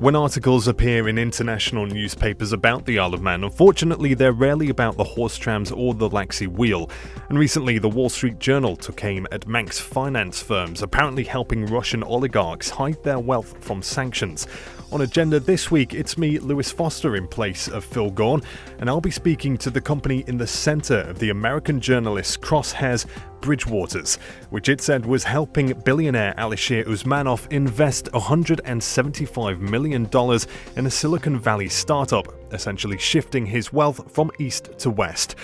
When articles appear in international newspapers about the Isle of Man, unfortunately they're rarely about the horse trams or the Laxey wheel. And recently the Wall Street Journal took aim at Manx finance firms apparently helping Russian oligarchs hide their wealth from sanctions. On Agenda this week, it's me, Lewis Foster, in place of Phil Gaughan, and I'll be speaking to the company in the centre of the American journalist's crosshairs, Bridgewaters, which it said was helping billionaire Alisher Usmanov invest $175 million in a Silicon Valley startup, essentially shifting his wealth from east to west.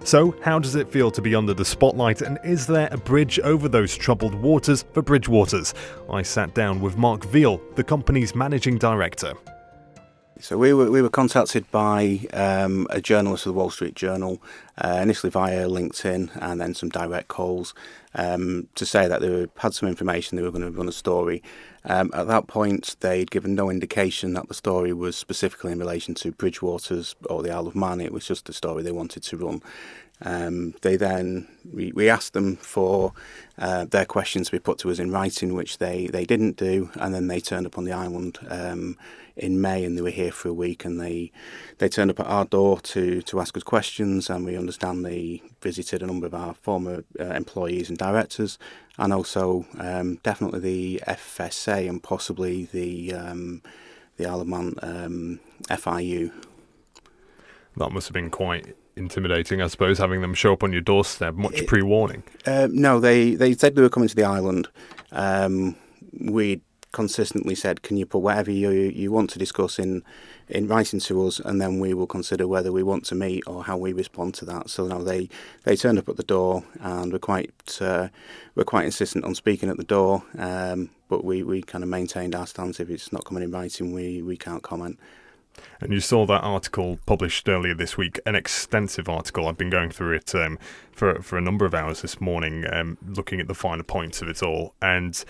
So, how does it feel to be under the spotlight, and is there a bridge over those troubled waters for Bridgewaters? I sat down with Mark Veale, the company's managing director. So we were contacted by a journalist of the Wall Street Journal, initially via LinkedIn and then some direct calls, to say that they had some information they were going to run a story. At that point, they'd given no indication that the story was specifically in relation to Bridgewaters or the Isle of Man. It was just a story they wanted to run. We asked them for their questions to be put to us in writing, which they didn't do, and then they turned up on the island in May, and they were here for a week, and they turned up at our door to ask us questions, and we understand they visited a number of our former employees and directors, and also definitely the FSA and possibly the Isle of Man FIU. That must have been quite intimidating, I suppose, having them show up on your doorstep. Much pre-warning? No, they said they were coming to the island. We consistently said, can you put whatever you want to discuss in writing to us, and then we will consider whether we want to meet or how we respond to that. So no, they turned up at the door, and we're quite insistent on speaking at the door, but we kind of maintained our stance. If it's not coming in writing, we can't comment. And you saw that article published earlier this week, an extensive article. I've been going through it for a number of hours this morning, looking at the finer points of it all. And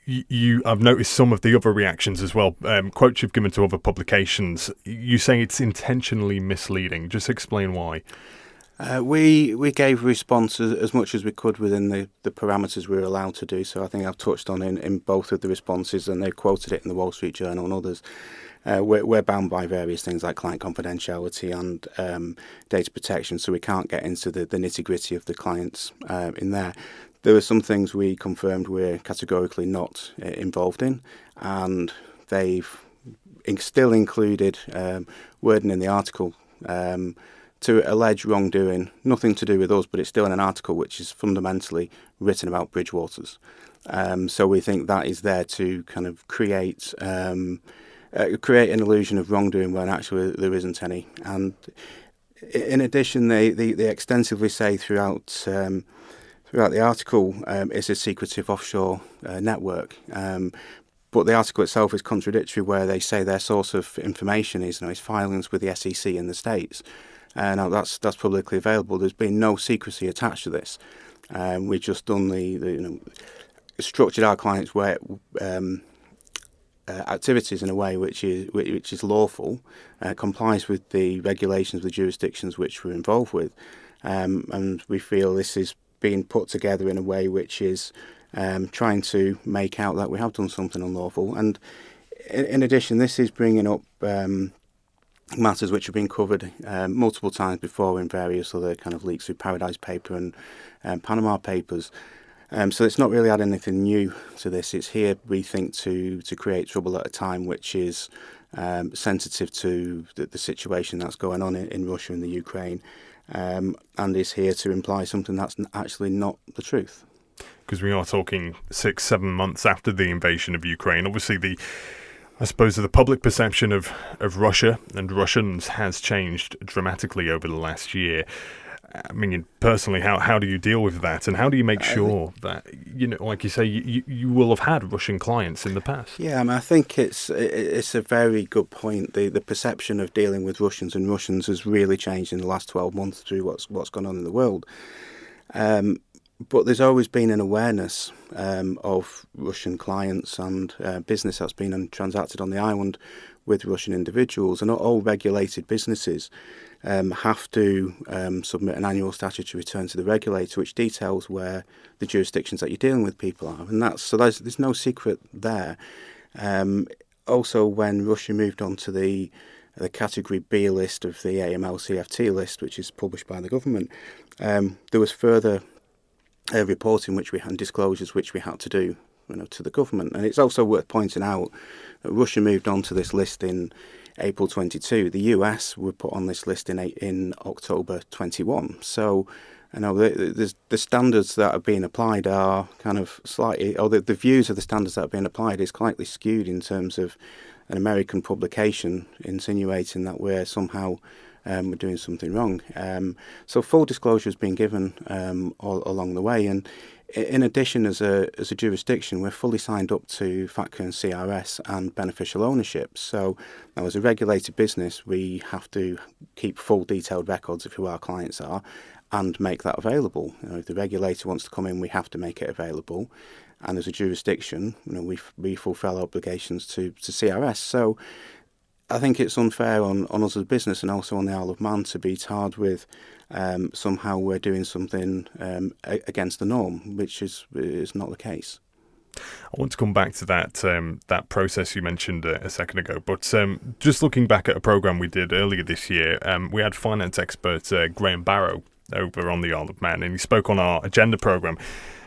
I've noticed some of the other reactions as well. Quotes you've given to other publications. You say it's intentionally misleading. Just explain why. We gave a response as much as we could within the parameters we were allowed to do. So I think I've touched on in both of the responses, and they quoted it in the Wall Street Journal and others. We're bound by various things like client confidentiality and data protection, so we can't get into the nitty-gritty of the clients in there. There were some things we confirmed we're categorically not involved in, and they've still included wording in the article to allege wrongdoing, nothing to do with us, but it's still in an article which is fundamentally written about Bridgewaters. So we think that is there to kind of create an illusion of wrongdoing when actually there isn't any. And in addition, they extensively say throughout the article, it's a secretive offshore network. But the article itself is contradictory, where they say their source of information is filings with the SEC in the States. Now that's publicly available. There's been no secrecy attached to this. We've just done structured our clients' activities in a way which is lawful, complies with the regulations of the jurisdictions which we're involved with, and we feel this is being put together in a way which is trying to make out that we have done something unlawful. And in addition, this is bringing up matters which have been covered multiple times before in various other kind of leaks through Paradise Paper and Panama Papers. So it's not really adding anything new to this. It's here, we think, to create trouble at a time which is sensitive to the situation that's going on in Russia and the Ukraine, and is here to imply something that's actually not the truth. Because we are talking 6-7 months after the invasion of Ukraine. Obviously, I suppose the public perception of Russia and Russians has changed dramatically over the last year. I mean, personally, how do you deal with that, and how do you make sure that, like you say, you will have had Russian clients in the past? Yeah, I mean, I think it's a very good point. The perception of dealing with Russians and Russians has really changed in the last 12 months through what's gone on in the world. But there's always been an awareness of Russian clients and business that's been transacted on the island with Russian individuals, and not all regulated businesses have to submit an annual statutory return to the regulator, which details where the jurisdictions that you're dealing with people are, and there's no secret there. also when Russia moved on to the category B list of the AML-CFT list, which is published by the government, there was further reporting and disclosures which we had to do, to the government. And it's also worth pointing out that Russia moved on to this list in April 22. The US were put on this list in October 21. So, the standards that are being applied are kind of slightly, or the views of the standards that are being applied is slightly skewed in terms of an American publication insinuating that we're somehow we're doing something wrong. So full disclosure has been given all along the way, and in addition, as a jurisdiction, we're fully signed up to FATCA and CRS and beneficial ownership. So now, as a regulated business, we have to keep full detailed records of who our clients are and make that available. If the regulator wants to come in, we have to make it available. And as a jurisdiction, we fulfil obligations to CRS. So I think it's unfair on us as a business and also on the Isle of Man to be tarred with somehow we're doing something against the norm, which is not the case. I want to come back to that process you mentioned a second ago, but just looking back at a programme we did earlier this year, we had finance expert Graham Barrow over on the Isle of Man, and he spoke on our agenda programme.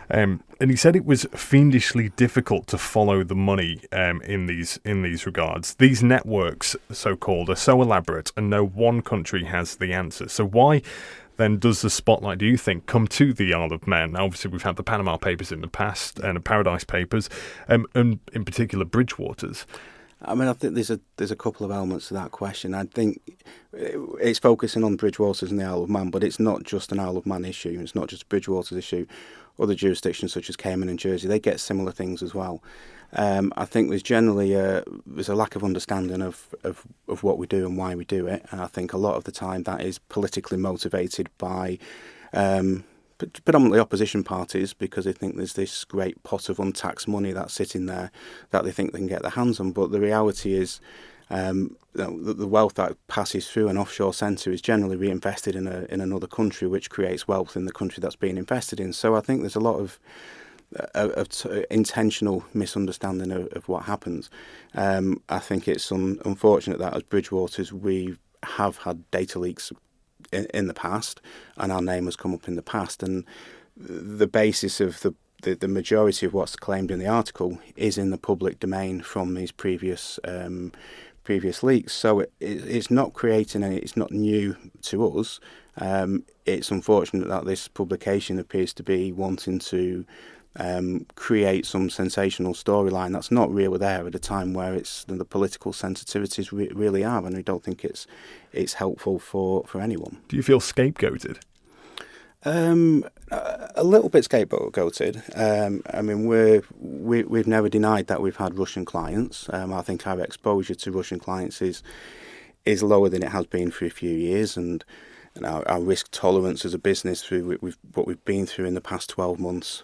And he said it was fiendishly difficult to follow the money in these regards. These networks, so-called, are so elaborate, and no one country has the answer. So why then does the spotlight, do you think, come to the Isle of Man? Obviously, we've had the Panama Papers in the past and the Paradise Papers, and in particular Bridgewaters. I mean, I think there's a couple of elements to that question. I think it's focusing on Bridgewaters and the Isle of Man, but it's not just an Isle of Man issue. It's not just a Bridgewaters issue. Other jurisdictions such as Cayman and Jersey, they get similar things as well. I think there's generally there's a lack of understanding of what we do and why we do it. And I think a lot of the time that is politically motivated by predominantly opposition parties, because they think there's this great pot of untaxed money that's sitting there that they think they can get their hands on. But the reality is the wealth that passes through an offshore centre is generally reinvested in another country, which creates wealth in the country that's being invested in. So I think there's a lot of intentional misunderstanding of what happens. I think it's unfortunate that as Bridgewaters we have had data leaks in the past, and our name has come up in the past, and the basis of the majority of what's claimed in the article is in the public domain from these previous leaks. So it's not creating any, it's not new to us. It's unfortunate that this publication appears to be wanting to create some sensational storyline that's not really there at a time where it's the political sensitivities really are, and we don't think it's helpful for anyone. Do you feel scapegoated? A little bit scapegoated. I mean, we've never denied that we've had Russian clients. I think our exposure to Russian clients is lower than it has been for a few years, and our risk tolerance as a business through what we've been through in the past 12 months,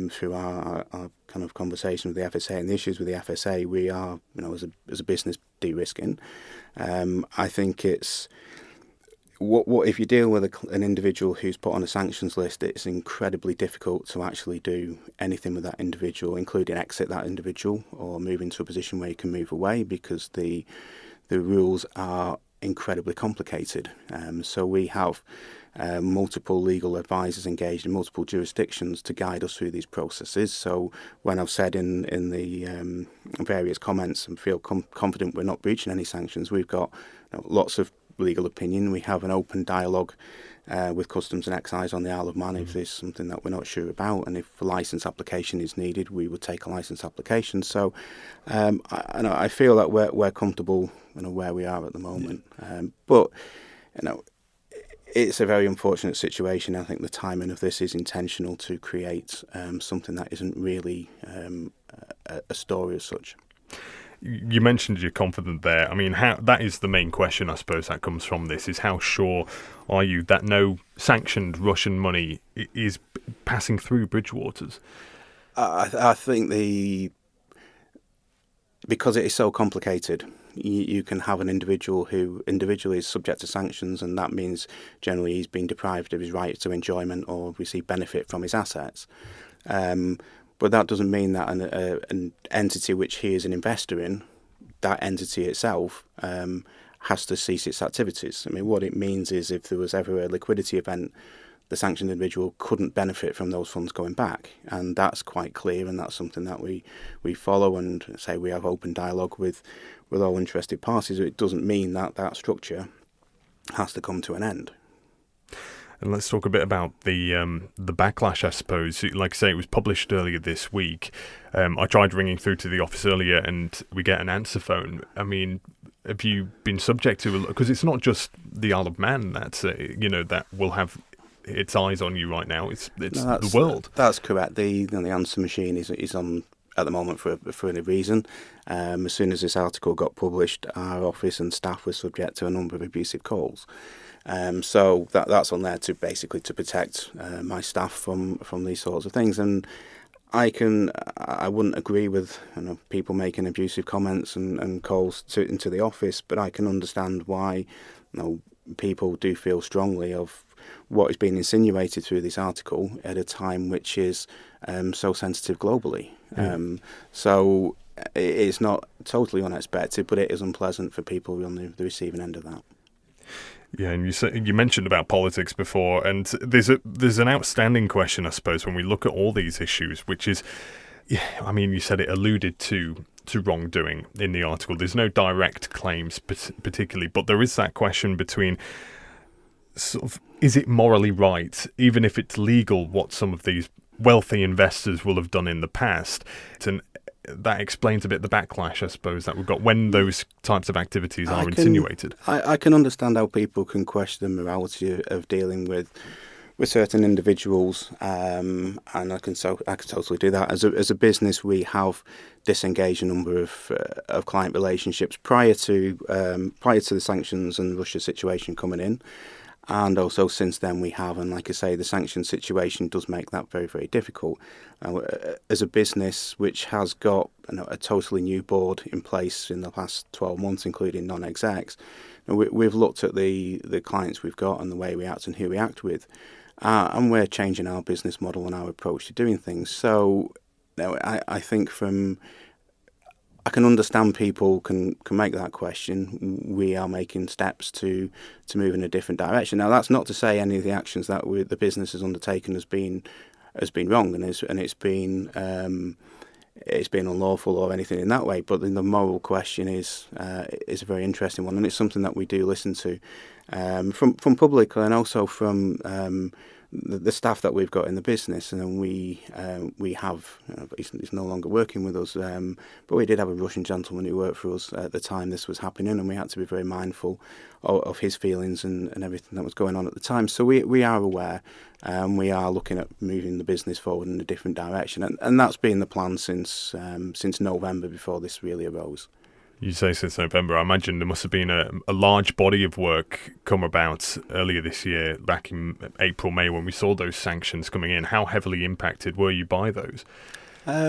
through our kind of conversation with the FSA and the issues with the FSA, we are, as a business, de-risking. I think it's what if you deal with an individual who's put on a sanctions list, it's incredibly difficult to actually do anything with that individual, including exit that individual or move into a position where you can move away, because the rules are incredibly complicated. So we have multiple legal advisors engaged in multiple jurisdictions to guide us through these processes. So when I've said in the various comments and feel confident we're not breaching any sanctions, we've got lots of legal opinion. We have an open dialogue with Customs and Excise on the Isle of Man if there's something that we're not sure about, and if a licence application is needed, we would take a licence application. So I feel that we're comfortable where we are at the moment. But it's a very unfortunate situation. I think the timing of this is intentional to create something that isn't really a story as such. You mentioned you're confident there. I mean, that is the main question, I suppose, that comes from this, is how sure are you that no sanctioned Russian money is passing through Bridgewaters? I think because it is so complicated, you can have an individual who individually is subject to sanctions, and that means generally he's been deprived of his right to enjoyment or receive benefit from his assets. But that doesn't mean that an entity which he is an investor in that entity itself has to cease its activities. I mean, what it means is if there was ever a liquidity event, the sanctioned individual couldn't benefit from those funds going back, and that's quite clear, and that's something that we follow and say we have open dialogue with all interested parties. It doesn't mean that that structure has to come to an end. And let's talk a bit about the backlash, I suppose. Like I say, it was published earlier this week. I tried ringing through to the office earlier, and we get an answer phone. I mean, have you been subject to, because it's not just the Isle of Man that's that will have its eyes on you right now. It's the world. That's correct. The answer machine is on at the moment for a reason. As soon as this article got published, our office and staff were subject to a number of abusive calls. So that's on there to basically to protect my staff from these sorts of things. And I wouldn't agree with people making abusive comments and calls into the office, but I can understand why people do feel strongly of what is being insinuated through this article at a time which is so sensitive globally. So it's not totally unexpected, but it is unpleasant for people on the receiving end of that. Yeah, and you mentioned about politics before, and there's an outstanding question, I suppose, when we look at all these issues, which is, I mean, you said it alluded to wrongdoing in the article. There's no direct claims particularly, but there is that question between sort of, is it morally right, even if it's legal, what some of these wealthy investors will have done in the past? And that explains a bit the backlash, I suppose, that we've got when those types of activities are insinuated. I can understand how people can question the morality of dealing with certain individuals, and I can totally do that. As a business, we have disengaged a number of client relationships prior to the sanctions and Russia situation coming in. And also since then we have, and like I say, the sanctions situation does make that very, very difficult. As a business which has got a totally new board in place in the last 12 months, including non-execs, we've looked at the clients we've got and the way we act and who we act with, and we're changing our business model and our approach to doing things. So I think I can understand people can make that question. We are making steps to move in a different direction. Now, that's not to say any of the actions that the business has undertaken has been wrong and it's been unlawful or anything in that way. But the moral question is a very interesting one, and it's something that we do listen to from public and also from the staff that we've got in the business. And we have he's no longer working with us, but we did have a Russian gentleman who worked for us at the time this was happening, and we had to be very mindful of his feelings and everything that was going on at the time. So we are aware, and we are looking at moving the business forward in a different direction, and that's been the plan since November, before this really arose. You say since November. I imagine there must have been a large body of work come about earlier this year, back in April, May, when we saw those sanctions coming in. How heavily impacted were you by those?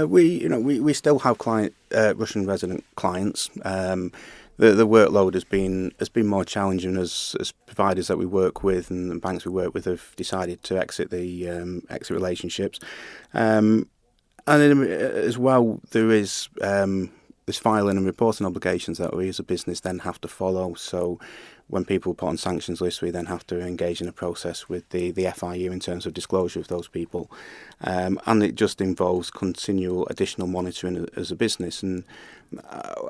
We still have Russian resident clients. The workload has been more challenging as providers that we work with and the banks we work with have decided to exit relationships, and then, as well, there's filing and reporting obligations that we as a business then have to follow. So when people put on sanctions lists, we then have to engage in a process with the FIU in terms of disclosure of those people. And it just involves continual additional monitoring as a business. And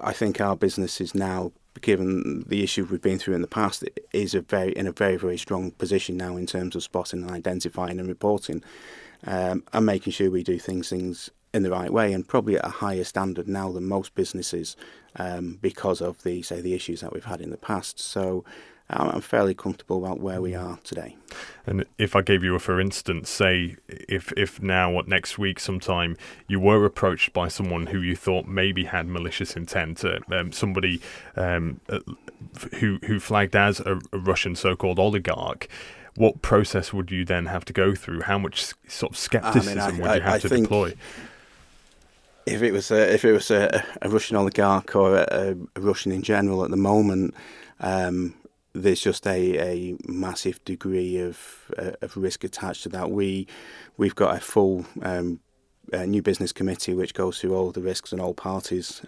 I think our business is now, given the issue we've been through in the past, is in a very, very strong position now in terms of spotting and identifying and reporting, and making sure we do things in the right way, and probably at a higher standard now than most businesses, because of the issues that we've had in the past. So I'm fairly comfortable about where we are today. And if I gave you for instance, say if now next week sometime you were approached by someone who you thought maybe had malicious intent, somebody who flagged as a Russian so-called oligarch, what process would you then have to go through? How much sort of skepticism would you have to deploy? If it was a Russian oligarch or a Russian in general at the moment, there's just a massive degree of risk attached to that. We've got a full new business committee which goes through all the risks and all parties.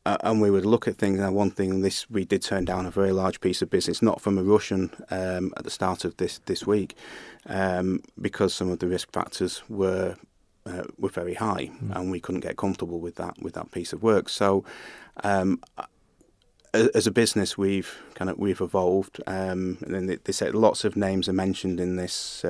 and we would look at things. And one thing, we did turn down a very large piece of business, not from a Russian at the start of this week, because some of the risk factors were very high, and we couldn't get comfortable with that piece of work. So, as a business, we've evolved. And then they said lots of names are mentioned in this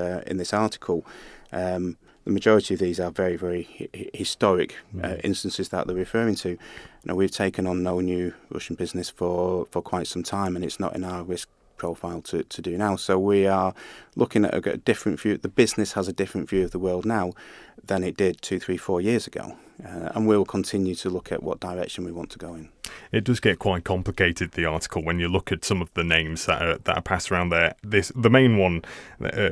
article. The majority of these are very, very historic instances that they're referring to. We've taken on no new Russian business for quite some time, and it's not in our risk profile to do now. So we are looking at a different view. The business has a different view of the world now than it did 2, 3, 4 years ago. And we'll continue to look at what direction we want to go in. It does get quite complicated, the article, when you look at some of the names that are passed around there. The main one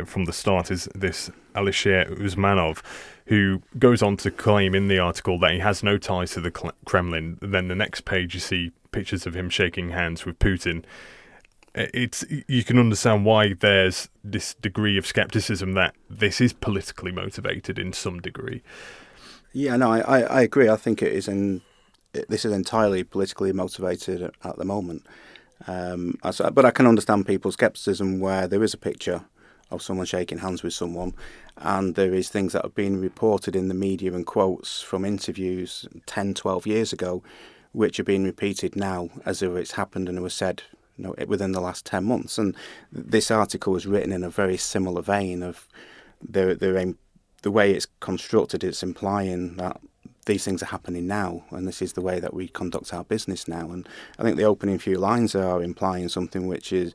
from the start is this Alisher Usmanov, who goes on to claim in the article that he has no ties to the Kremlin. Then the next page you see pictures of him shaking hands with Putin. You can understand why there's this degree of skepticism that this is politically motivated in some degree. Yeah, no, I agree. I think this is entirely politically motivated at the moment. But I can understand people's skepticism where there is a picture of someone shaking hands with someone, and there is things that have been reported in the media and quotes from interviews 10, 12 years ago, which are being repeated now as if it's happened and it was said within the last 10 months. And this article was written in a very similar vein of the way it's constructed. It's implying that these things are happening now, and this is the way that we conduct our business now. And I think the opening few lines are implying something which is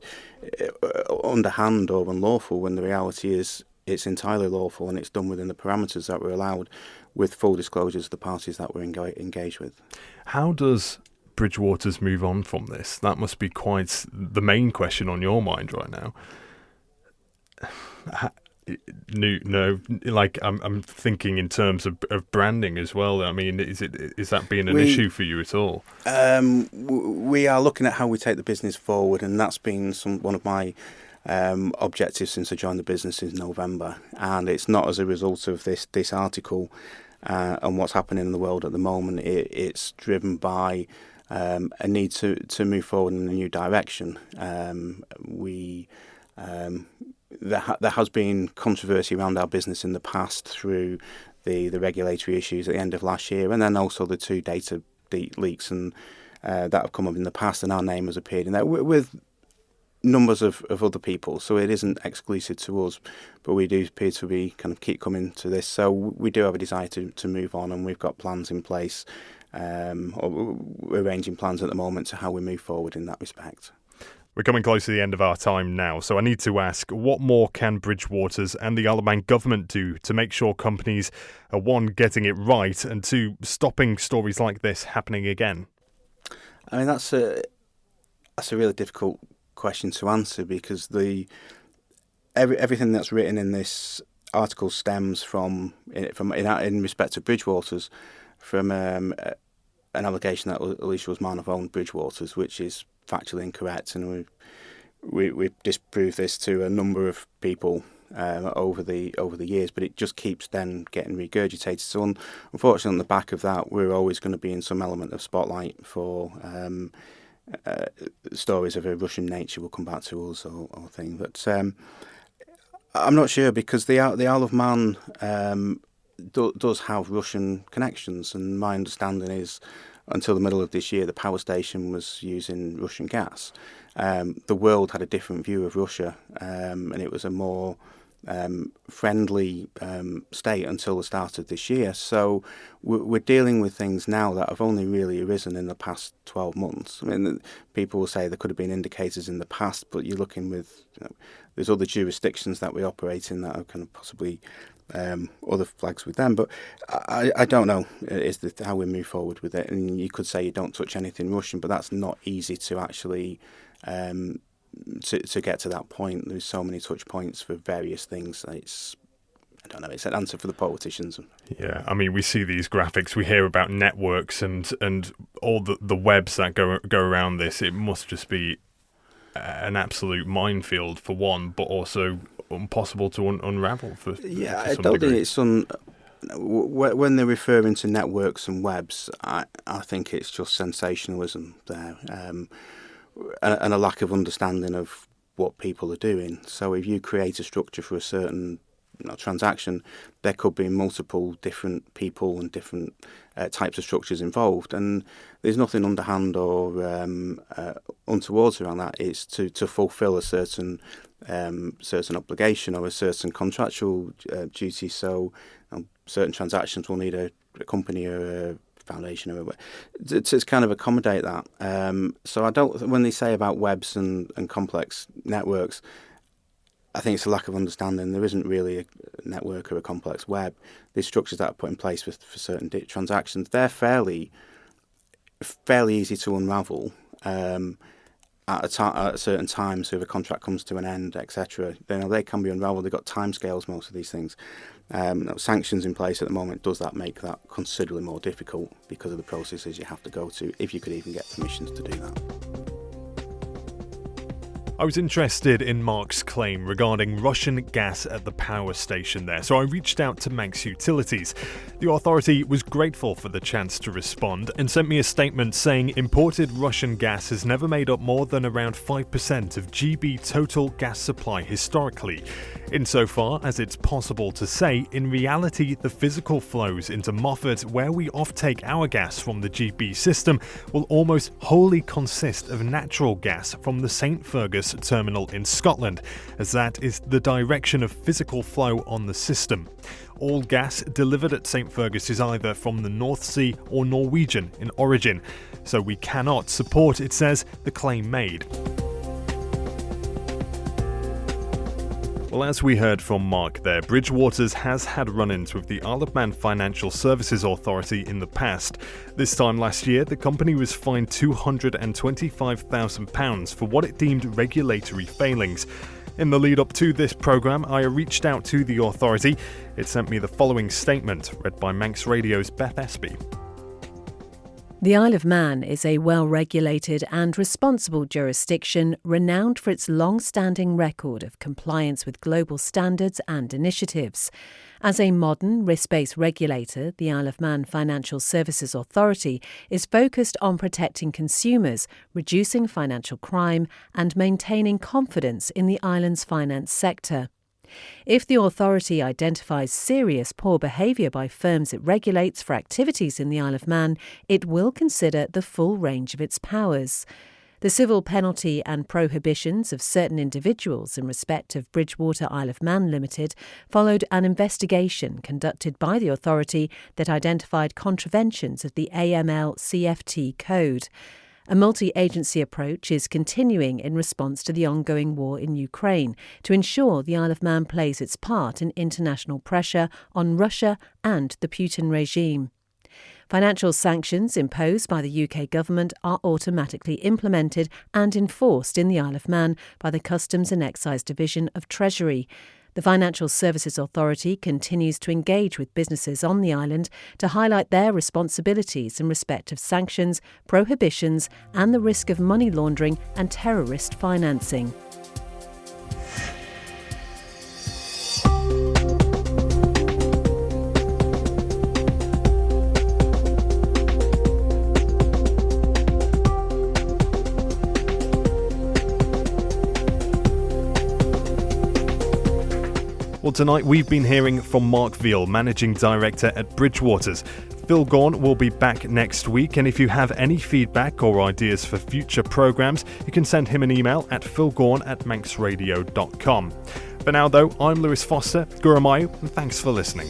underhand or unlawful, when the reality is it's entirely lawful, and it's done within the parameters that were allowed, with full disclosures of the parties that we're engaged with. How does Bridgewaters move on from this? That must be quite the main question on your mind right now. No, like I'm thinking in terms of branding as well. I mean, is that being an issue for you at all? We are looking at how we take the business forward, and that's been one of my objectives since I joined the business in November. And it's not as a result of this article and what's happening in the world at the moment. It's driven by a need to move forward in a new direction. There has been controversy around our business in the past through the regulatory issues at the end of last year, and then also the 2 data leaks and that have come up in the past, and our name has appeared in there with numbers of other people. So it isn't exclusive to us, but we do appear to be keep coming to this. So we do have a desire to move on, and we've got plans in place, or we're arranging plans at the moment to how we move forward in that respect. We're coming close to the end of our time now, so I need to ask, what more can Bridgewaters and the Isle of Man government do to make sure companies are, 1, getting it right, and 2, stopping stories like this happening again? I mean, that's a really difficult question to answer, because everything that's written in this article stems from in respect to Bridgewaters, from an allegation that Alisher Usmanov owned Bridgewaters, which is factually incorrect, and we've disproved this to a number of people over the years, but it just keeps then getting regurgitated. So unfortunately, on the back of that, we're always going to be in some element of spotlight for stories of a Russian nature will come back to us or thing. But I'm not sure, because the Isle of Man does have Russian connections, and my understanding is, until the middle of this year, the power station was using Russian gas. The world had a different view of Russia, and it was a more friendly state until the start of this year. So we're dealing with things now that have only really arisen in the past 12 months. I mean, people will say there could have been indicators in the past, but you're looking with, there's other jurisdictions that we operate in that are possibly other flags with them, but I don't know is how we move forward with it. And you could say you don't touch anything Russian, but that's not easy to actually to get to that point. There's so many touch points for various things. I don't know. It's an answer for the politicians. Yeah, I mean, we see these graphics. We hear about networks and all the webs that go around this. It must just be an absolute minefield for one, but also impossible to unravel for I some don't degree. think it's when they're referring to networks and webs, I think it's just sensationalism there, and a lack of understanding of what people are doing. So if you create a structure for a certain transaction, there could be multiple different people and different types of structures involved, and there's nothing underhand or untoward around that. It's to fulfil a certain obligation or a certain contractual duty. So certain transactions will need a company or a foundation or to kind of accommodate that. So I don't. When they say about webs and complex networks, I think it's a lack of understanding. There isn't really a network or a complex web. These structures that are put in place for certain transactions, they're fairly easy to unravel at certain times. So if a contract comes to an end, etc., then they can be unravelled. They've got timescales, most of these things. Sanctions in place at the moment, does that make that considerably more difficult because of the processes you have to go to, if you could even get permissions to do that. I was interested in Mark's claim regarding Russian gas at the power station there, so I reached out to Manx Utilities. The authority was grateful for the chance to respond and sent me a statement saying imported Russian gas has never made up more than around 5% of GB total gas supply historically. Insofar as it's possible to say, in reality the physical flows into Moffat, where we offtake our gas from the GB system, will almost wholly consist of natural gas from the St Fergus terminal in Scotland, as that is the direction of physical flow on the system. All gas delivered at St Fergus is either from the North Sea or Norwegian in origin, so we cannot support, it says, the claim made. Well, as we heard from Mark there, Bridgewaters has had run-ins with the Isle of Man Financial Services Authority in the past. This time last year, the company was fined £225,000 for what it deemed regulatory failings. In the lead up to this programme, I reached out to the authority. It sent me the following statement, read by Manx Radio's Beth Espy. The Isle of Man is a well-regulated and responsible jurisdiction renowned for its long-standing record of compliance with global standards and initiatives. As a modern, risk-based regulator, the Isle of Man Financial Services Authority is focused on protecting consumers, reducing financial crime and maintaining confidence in the island's finance sector. If the authority identifies serious poor behaviour by firms it regulates for activities in the Isle of Man, it will consider the full range of its powers. The civil penalty and prohibitions of certain individuals in respect of Bridgewater Isle of Man Limited followed an investigation conducted by the authority that identified contraventions of the AML-CFT Code. A multi-agency approach is continuing in response to the ongoing war in Ukraine to ensure the Isle of Man plays its part in international pressure on Russia and the Putin regime. Financial sanctions imposed by the UK government are automatically implemented and enforced in the Isle of Man by the Customs and Excise Division of Treasury. The Financial Services Authority continues to engage with businesses on the island to highlight their responsibilities in respect of sanctions, prohibitions and the risk of money laundering and terrorist financing. Well, tonight we've been hearing from Mark Veale, Managing Director at Bridgewaters. Phil Gaughan will be back next week, and if you have any feedback or ideas for future programmes, you can send him an email at philgaughan@manxradio.com. For now though, I'm Lewis Foster, Guramayu, and thanks for listening.